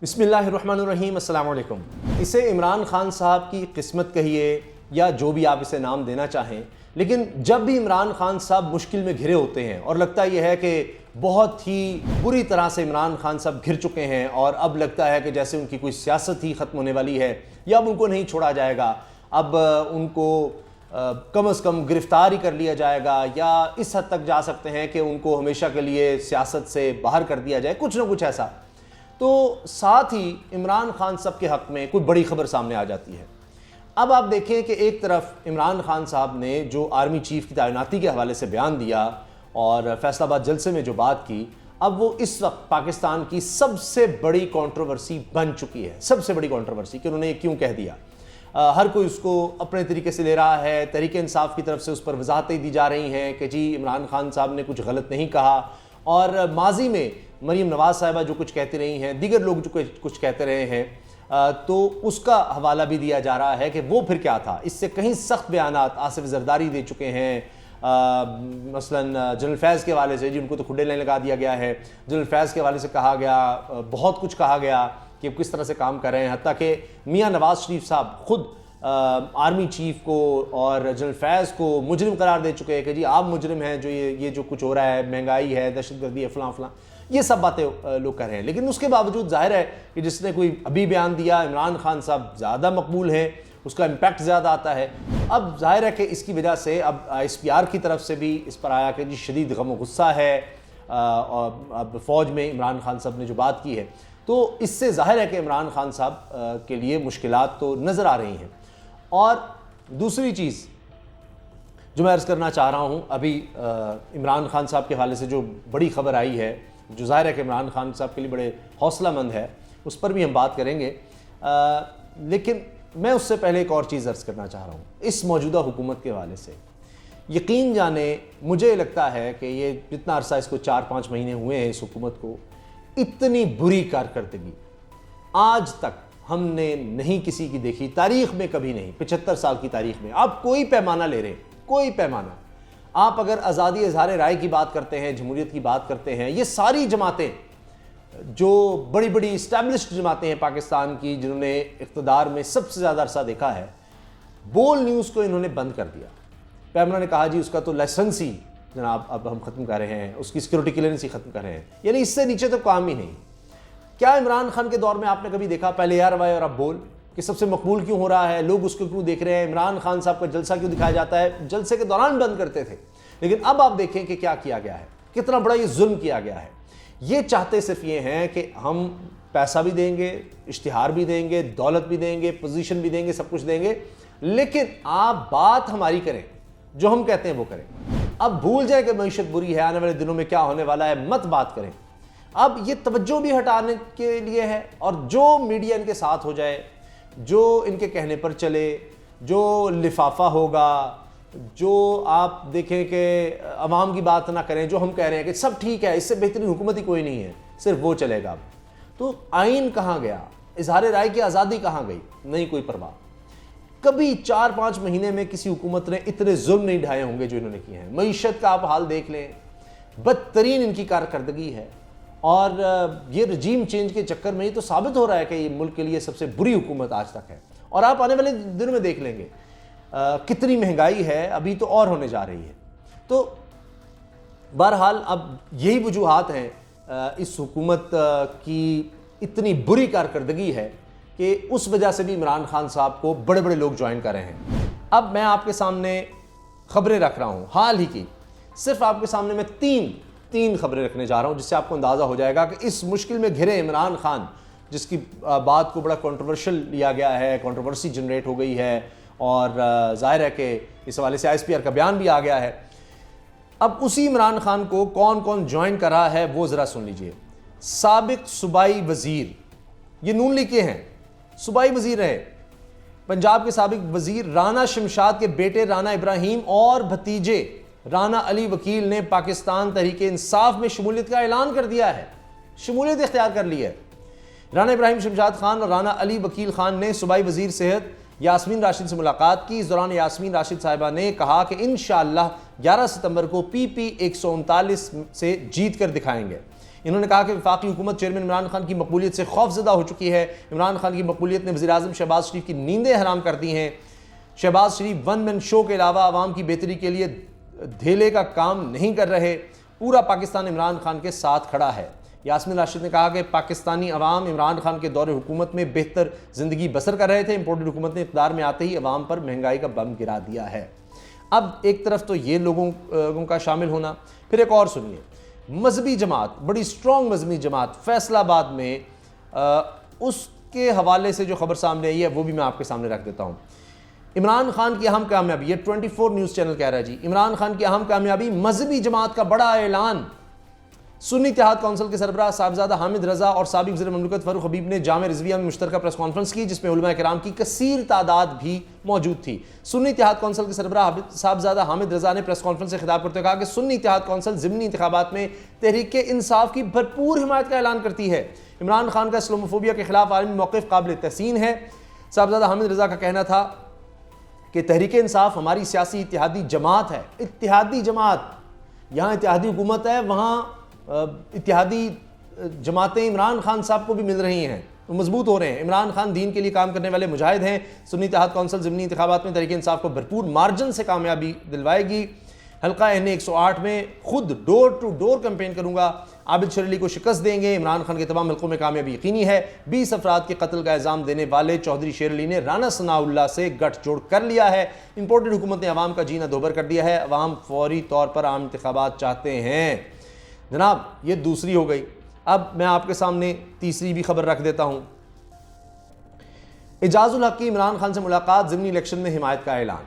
بسم اللہ الرحمن الرحیم، السلام علیکم۔ اسے عمران خان صاحب کی قسمت کہیے یا جو بھی آپ اسے نام دینا چاہیں، لیکن جب بھی عمران خان صاحب مشکل میں گھرے ہوتے ہیں اور لگتا یہ ہے کہ بہت ہی بری طرح سے عمران خان صاحب گھر چکے ہیں اور اب لگتا ہے کہ جیسے ان کی کوئی سیاست ہی ختم ہونے والی ہے یا اب ان کو نہیں چھوڑا جائے گا، اب ان کو کم از کم گرفتار ہی کر لیا جائے گا یا اس حد تک جا سکتے ہیں کہ ان کو ہمیشہ کے لیے سیاست سے باہر کر دیا جائے، کچھ نہ کچھ ایسا، تو ساتھ ہی عمران خان صاحب کے حق میں کوئی بڑی خبر سامنے آ جاتی ہے۔ اب آپ دیکھیں کہ ایک طرف عمران خان صاحب نے جو آرمی چیف کی تعیناتی کے حوالے سے بیان دیا اور فیصل آباد جلسے میں جو بات کی، اب وہ اس وقت پاکستان کی سب سے بڑی کنٹروورسی بن چکی ہے، سب سے بڑی کنٹروورسی کہ انہوں نے یہ کیوں کہہ دیا۔ ہر کوئی اس کو اپنے طریقے سے لے رہا ہے، تحریک انصاف کی طرف سے اس پر وضاحتیں دی جا رہی ہیں کہ جی عمران خان صاحب نے کچھ غلط نہیں کہا، اور ماضی میں مریم نواز صاحبہ جو کچھ کہتی رہی ہیں، دیگر لوگ جو کچھ کہتے رہے ہیں، تو اس کا حوالہ بھی دیا جا رہا ہے کہ وہ پھر کیا تھا۔ اس سے کہیں سخت بیانات آصف زرداری دے چکے ہیں، مثلا جنرل فیض کے حوالے سے، جن کو تو کھڈے لینے لگا دیا گیا ہے، جنرل فیض کے حوالے سے کہا گیا، بہت کچھ کہا گیا کہ کس طرح سے کام کر رہے ہیں، حتیٰ کہ میاں نواز شریف صاحب خود آرمی چیف کو اور جنرل فیض کو مجرم قرار دے چکے ہیں کہ جی آپ مجرم ہیں، جو یہ جو کچھ ہو رہا ہے، مہنگائی ہے، دہشت گردی ہے، فلاں فلاں، یہ سب باتیں لوگ کر رہے ہیں۔ لیکن اس کے باوجود ظاہر ہے کہ جس نے کوئی ابھی بیان دیا، عمران خان صاحب زیادہ مقبول ہیں، اس کا امپیکٹ زیادہ آتا ہے۔ اب ظاہر ہے کہ اس کی وجہ سے اب ISPR کی طرف سے بھی اس پر آیا کہ جی شدید غم و غصہ ہے، اور اب فوج میں عمران خان صاحب نے جو بات کی ہے، تو اس سے ظاہر ہے کہ عمران خان صاحب کے لیے مشکلات تو نظر آ رہی ہیں۔ اور دوسری چیز جو میں عرض کرنا چاہ رہا ہوں، ابھی عمران خان صاحب کے حوالے سے جو بڑی خبر آئی ہے، جو ظاہر ہے کہ عمران خان صاحب کے لیے بڑے حوصلہ مند ہے، اس پر بھی ہم بات کریں گے، لیکن میں اس سے پہلے ایک اور چیز عرض کرنا چاہ رہا ہوں اس موجودہ حکومت کے حوالے سے۔ یقین جانے مجھے لگتا ہے کہ یہ جتنا عرصہ اس کو 4-5 مہینے ہوئے ہیں اس حکومت کو، اتنی بری کارکردگی آج تک ہم نے نہیں کسی کی دیکھی، تاریخ میں کبھی نہیں، 75 سال کی تاریخ میں۔ آپ کوئی پیمانہ لے رہے ہیں، کوئی پیمانہ، آپ اگر آزادی اظہار رائے کی بات کرتے ہیں، جمہوریت کی بات کرتے ہیں، یہ ساری جماعتیں جو بڑی بڑی اسٹیبلشڈ جماعتیں ہیں پاکستان کی، جنہوں نے اقتدار میں سب سے زیادہ عرصہ دیکھا ہے، بول نیوز کو انہوں نے بند کر دیا۔ پیمانہ نے کہا جی اس کا تو لائسنس ہی جناب اب ہم ختم کر رہے ہیں، اس کی سیکورٹی کلیئرنس ہی ختم کر رہے ہیں، یعنی اس سے نیچے تو کام ہی نہیں۔ کیا عمران خان کے دور میں آپ نے کبھی دیکھا پہلے یار وائے اور اب بول کہ سب سے مقبول کیوں ہو رہا ہے، لوگ اس کو کیوں دیکھ رہے ہیں، عمران خان صاحب کا جلسہ کیوں دکھایا جاتا ہے؟ جلسے کے دوران بند کرتے تھے، لیکن اب آپ دیکھیں کہ کیا کیا گیا ہے، کتنا بڑا یہ ظلم کیا گیا ہے۔ یہ چاہتے صرف یہ ہیں کہ ہم پیسہ بھی دیں گے، اشتہار بھی دیں گے، دولت بھی دیں گے، پوزیشن بھی دیں گے، سب کچھ دیں گے، لیکن آپ بات ہماری کریں، جو ہم کہتے ہیں وہ کریں۔ اب بھول جائیں کہ معیشت بری ہے، آنے والے دنوں میں کیا ہونے والا ہے، مت بات کریں۔ اب یہ توجہ بھی ہٹانے کے لیے ہے، اور جو میڈیا ان کے ساتھ ہو جائے، جو ان کے کہنے پر چلے، جو لفافہ ہوگا، جو آپ دیکھیں کہ عوام کی بات نہ کریں، جو ہم کہہ رہے ہیں کہ سب ٹھیک ہے، اس سے بہترین حکومت ہی کوئی نہیں ہے، صرف وہ چلے گا۔ تو آئین کہاں گیا، اظہار رائے کی آزادی کہاں گئی؟ نہیں کوئی پرواہ۔ کبھی 4-5 مہینے میں کسی حکومت نے اتنے ظلم نہیں ڈھائے ہوں گے جو انہوں نے کیے ہیں۔ معیشت کا آپ حال دیکھ لیں، بدترین ان کی کارکردگی ہے، اور یہ رجیم چینج کے چکر میں ہی تو ثابت ہو رہا ہے کہ یہ ملک کے لیے سب سے بری حکومت آج تک ہے۔ اور آپ آنے والے دنوں میں دیکھ لیں گے کتنی مہنگائی ہے، ابھی تو اور ہونے جا رہی ہے۔ تو بہرحال اب یہی وجوہات ہیں، اس حکومت کی اتنی بری کارکردگی ہے کہ اس وجہ سے بھی عمران خان صاحب کو بڑے بڑے لوگ جوائن کر رہے ہیں۔ اب میں آپ کے سامنے خبریں رکھ رہا ہوں حال ہی کی، صرف آپ کے سامنے میں تین خبریں رکھنے جا رہا ہوں، جس سے آپ کو اندازہ ہو جائے گا کہ اس مشکل میں گھرے عمران خان، جس کی بات کو بڑا کنٹروورشل لیا گیا ہے، کنٹروورسی جنریٹ ہو گئی ہے، اور ظاہر ہے کہ اس حوالے سے ISPR کا بیان بھی آ گیا ہے۔ اب اسی عمران خان کو کون کون جوائن کر رہا ہے وہ ذرا سن لیجئے۔ سابق صوبائی وزیر، یہ نون لیگ کے ہیں، صوبائی وزیر رہے، پنجاب کے سابق وزیر رانا شمشاد کے بیٹے رانا ابراہیم اور بھتیجے رانا علی وکیل نے پاکستان تحریک انصاف میں شمولیت کا اعلان کر دیا ہے، شمولیت اختیار کر لی ہے۔ رانا ابراہیم شمشاد خان اور رانا علی وکیل خان نے صوبائی وزیر صحت یاسمین راشد سے ملاقات کی۔ اس دوران یاسمین راشد صاحبہ نے کہا کہ انشاءاللہ 11 ستمبر کو PP 139 سے جیت کر دکھائیں گے۔ انہوں نے کہا کہ وفاقی حکومت چیئرمین عمران خان کی مقبولیت سے خوف زدہ ہو چکی ہے. عمران خان کی مقبولیت نے وزیر اعظم شہباز شریف کی نیندیں حرام کر دی ہیں. شہباز شریف ون مین شو کے علاوہ عوام کی بہتری کے لیے دھیلے کا کام نہیں کر رہے. پورا پاکستان عمران خان کے ساتھ کھڑا ہے. یاسمین راشد نے کہا کہ پاکستانی عوام عمران خان کے دور حکومت میں بہتر زندگی بسر کر رہے تھے. امپورٹڈ حکومت نے اقتدار میں آتے ہی عوام پر مہنگائی کا بم گرا دیا ہے. اب ایک طرف تو یہ لوگوں کا شامل ہونا، پھر ایک اور سنیے. مذہبی جماعت، بڑی سٹرونگ مذہبی جماعت فیصل آباد میں اس کے حوالے سے جو خبر سامنے آئی ہے وہ بھی میں آپ کے سامنے رکھ دیتا ہوں. عمران خان کی اہم کامیابی، یہ 24 نیوز چینل کہہ رہا ہے جی، عمران خان کی اہم کامیابی مذہبی جماعت کا بڑا اعلان. سنی اتحاد کونسل کے سربراہ صاحبزادہ حامد رضا اور سابق وزیر مملکت فاروق حبیب نے جامع رضویہ میں مشترکہ پریس کانفرنس کی، جس میں علماء کرام کی کثیر تعداد بھی موجود تھی. سنی اتحاد کونسل کے سربراہ صاحبزادہ حامد رضا نے پریس کانفرنس سے خطاب کرتے ہوئے کہا کہ سنی اتحاد کونسل ضمنی انتخابات میں تحریک انصاف کی بھرپور حمایت کا اعلان کرتی ہے. عمران خان کا اسلاموفوبیا کے خلاف عالمی موقف قابل تحسین ہے. صاحبزادہ حامد رضا کا کہنا تھا کہ تحریک انصاف ہماری سیاسی اتحادی جماعت ہے. اتحادی جماعت، یہاں اتحادی حکومت ہے، وہاں اتحادی جماعتیں عمران خان صاحب کو بھی مل رہی ہیں، وہ مضبوط ہو رہے ہیں. عمران خان دین کے لیے کام کرنے والے مجاہد ہیں. سنی اتحاد کونسل ضمنی انتخابات میں تحریک انصاف کو بھرپور مارجن سے کامیابی دلوائے گی. حلقہ این 108 میں خود ڈور ٹو ڈور کیمپین کروں گا. عابد شریف علی کو شکست دیں گے. عمران خان کے تمام حلقوں میں کامیابی یقینی ہے. 20 افراد کے قتل کا الزام دینے والے چودھری شیر علی نے رانا ثناء اللہ سے گٹھ جوڑ کر لیا ہے. امپورٹڈ حکومت نے عوام کا جینا دوبھر کر دیا ہے. عوام فوری طور پر عام انتخابات چاہتے ہیں. جناب یہ دوسری ہو گئی. اب میں آپ کے سامنے تیسری بھی خبر رکھ دیتا ہوں. اعجاز الحق کی عمران خان سے ملاقات، ضمنی الیکشن میں حمایت کا اعلان.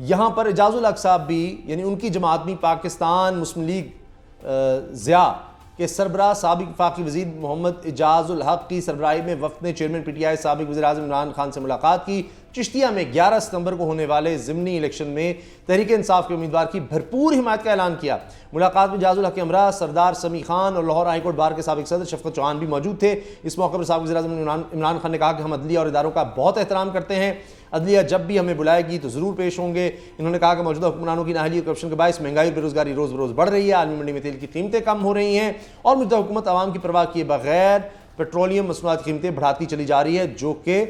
یہاں پر اعجاز الحق صاحب بھی، یعنی ان کی جماعت بھی، پاکستان مسلم لیگ ضیاء کے سربراہ سابق وفاقی وزیر محمد اعجاز الحق کی سربراہی میں وفد نے چیئرمین پی ٹی آئی سابق وزیر اعظم عمران خان سے ملاقات کی. چشتیہ میں 11 ستمبر کو ہونے والے ضمنی الیکشن میں تحریک انصاف کے امیدوار کی بھرپور حمایت کا اعلان کیا. ملاقات میں اعجاز الحق کے ہمراہ سردار سمیع خان اور لاہور ہائی کورٹ بار کے سابق صدر شفقت چوہان بھی موجود تھے. اس موقع پر سابق وزیر اعظم عمران خان نے کہا کہ ہم عدلیہ اور اداروں کا بہت احترام کرتے ہیں. عدلیہ جب بھی ہمیں بلائے گی تو ضرور پیش ہوں گے. انہوں نے کہا کہ موجودہ حکمرانوں کی نااہلی اور کرپشن کے باعث مہنگائی اور بے روزگاری روز بروز بڑھ رہی ہے. عالمی منڈی میں تیل کی قیمتیں کم ہو رہی ہیں اور موجودہ حکومت عوام کی پرواہ کیے بغیر پیٹرولیم مصنوعات کی قیمتیں بڑھاتی چلی جا رہی ہے، جو کہ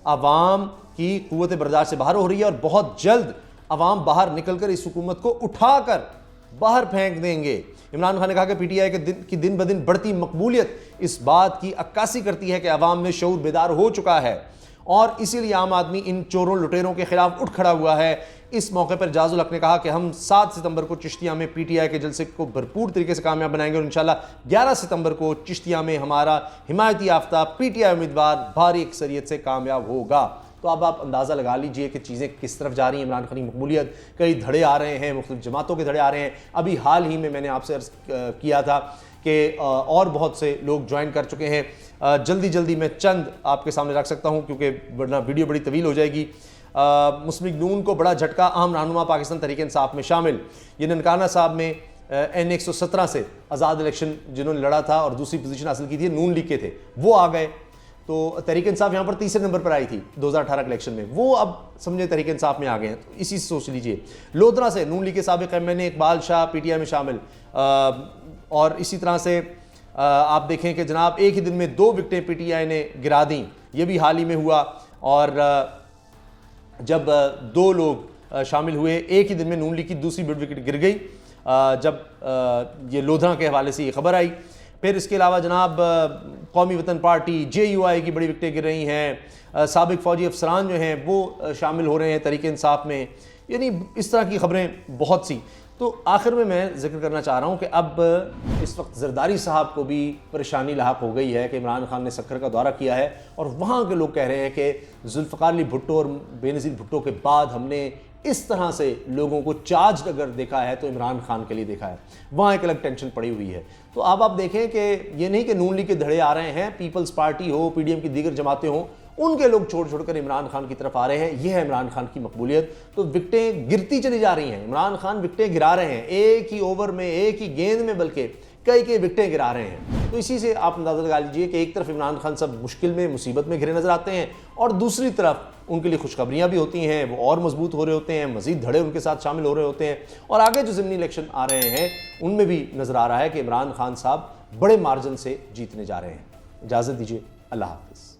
عوام کی قوت برداشت سے باہر ہو رہی ہے، اور بہت جلد عوام باہر نکل کر اس حکومت کو اٹھا کر باہر پھینک دیں گے. عمران خان نے کہا کہ پی ٹی آئی کی دن بدن بڑھتی مقبولیت اس بات کی عکاسی کرتی ہے کہ عوام میں شعور بیدار ہو چکا ہے، اور اسی لیے عام آدمی ان چوروں لٹیروں کے خلاف اٹھ کھڑا ہوا ہے. اس موقع پر اعجاز الحق نے کہا کہ ہم 7 ستمبر کو چشتیہ میں پی ٹی آئی کے جلسے کو بھرپور طریقے سے کامیاب بنائیں گے، اور انشاءاللہ 11 ستمبر کو چشتیہ میں ہمارا حمایتی یافتہ پی ٹی آئی امیدوار بھاری اکثریت سے کامیاب ہوگا. تو اب آپ اندازہ لگا لیجئے کہ چیزیں کس طرف جا رہی ہیں. عمران خان کی مقبولیت، کئی دھڑے آ رہے ہیں، مختلف جماعتوں کے دھڑے آ رہے ہیں. ابھی حال ہی میں نے آپ سے عرض کیا تھا کہ اور بہت سے لوگ جوائن کر چکے ہیں. جلدی میں چند آپ کے سامنے رکھ سکتا ہوں کیونکہ ورنہ ویڈیو بڑی طویل ہو جائے گی. مسلم لیگ نون کو بڑا جھٹکا، اہم رہنما پاکستان تحریک انصاف میں شامل. یہ ننکانہ صاحب میں این 117 سے آزاد الیکشن جنہوں نے لڑا تھا اور دوسری پوزیشن حاصل کی تھی، نون لیگ کے تھے، وہ آ گئے. تو تحریک انصاف یہاں پر تیسرے نمبر پر آئی تھی 2018 کے الیکشن میں، وہ اب سمجھے تحریک انصاف میں آ گئے ہیں. تو اسی سے سوچ لیجئے. لودھرا سے نون لیگ کے سابق M N A Iqbal Shah P T I میں شامل. اور اسی طرح سے آپ دیکھیں کہ جناب ایک ہی دن میں 2 وکٹیں پی ٹی آئی نے گرا دیں، یہ بھی حال ہی میں ہوا. اور جب 2 لوگ شامل ہوئے، ایک ہی دن میں نون لیگ کی دوسری بڑی وکٹ گر گئی جب یہ لودھرا کے حوالے سے یہ خبر آئی. پھر اس کے علاوہ جناب قومی وطن پارٹی جے یو آئی کی بڑی وکٹیں گر رہی ہیں. سابق فوجی افسران جو ہیں وہ شامل ہو رہے ہیں تحریک انصاف میں. یعنی اس طرح کی خبریں بہت سی. تو آخر میں ذکر کرنا چاہ رہا ہوں کہ اب اس وقت زرداری صاحب کو بھی پریشانی لاحق ہو گئی ہے کہ عمران خان نے سکھر کا دورہ کیا ہے، اور وہاں کے لوگ کہہ رہے ہیں کہ ذوالفقار علی بھٹو اور بے نظیر بھٹو کے بعد ہم نے اس طرح سے لوگوں کو چارجڈ اگر دیکھا ہے تو عمران خان کے لیے دیکھا ہے. وہاں ایک الگ ٹینشن پڑی ہوئی ہے. تو اب آپ دیکھیں کہ یہ نہیں کہ نون لیگ کے دھڑے آ رہے ہیں، پیپلز پارٹی ہو، پی ڈی ایم کی دیگر جماعتیں ہوں، ان کے لوگ چھوڑ کر عمران خان کی طرف آ رہے ہیں. یہ ہے عمران خان کی مقبولیت. تو وکٹیں گرتی چلی جا رہی ہیں. عمران خان وکٹیں گرا رہے ہیں، ایک ہی اوور میں، ایک ہی گیند میں، بلکہ کئی وکٹیں گرا رہے ہیں. تو اسی سے آپ اندازہ لگا لیجئے کہ ایک طرف عمران خان سب مشکل میں، مصیبت میں گھرے نظر آتے ہیں، اور دوسری طرف ان کے لیے خوشخبریاں بھی ہوتی ہیں، وہ اور مضبوط ہو رہے ہوتے ہیں، مزید دھڑے ان کے ساتھ شامل ہو رہے ہوتے ہیں. اور آگے جو ضمنی الیکشن آ رہے ہیں ان میں بھی نظر آ رہا ہے کہ عمران خان صاحب بڑے مارجن سے جیتنے جا رہے ہیں۔ اجازت دیجیے، اللہ حافظ۔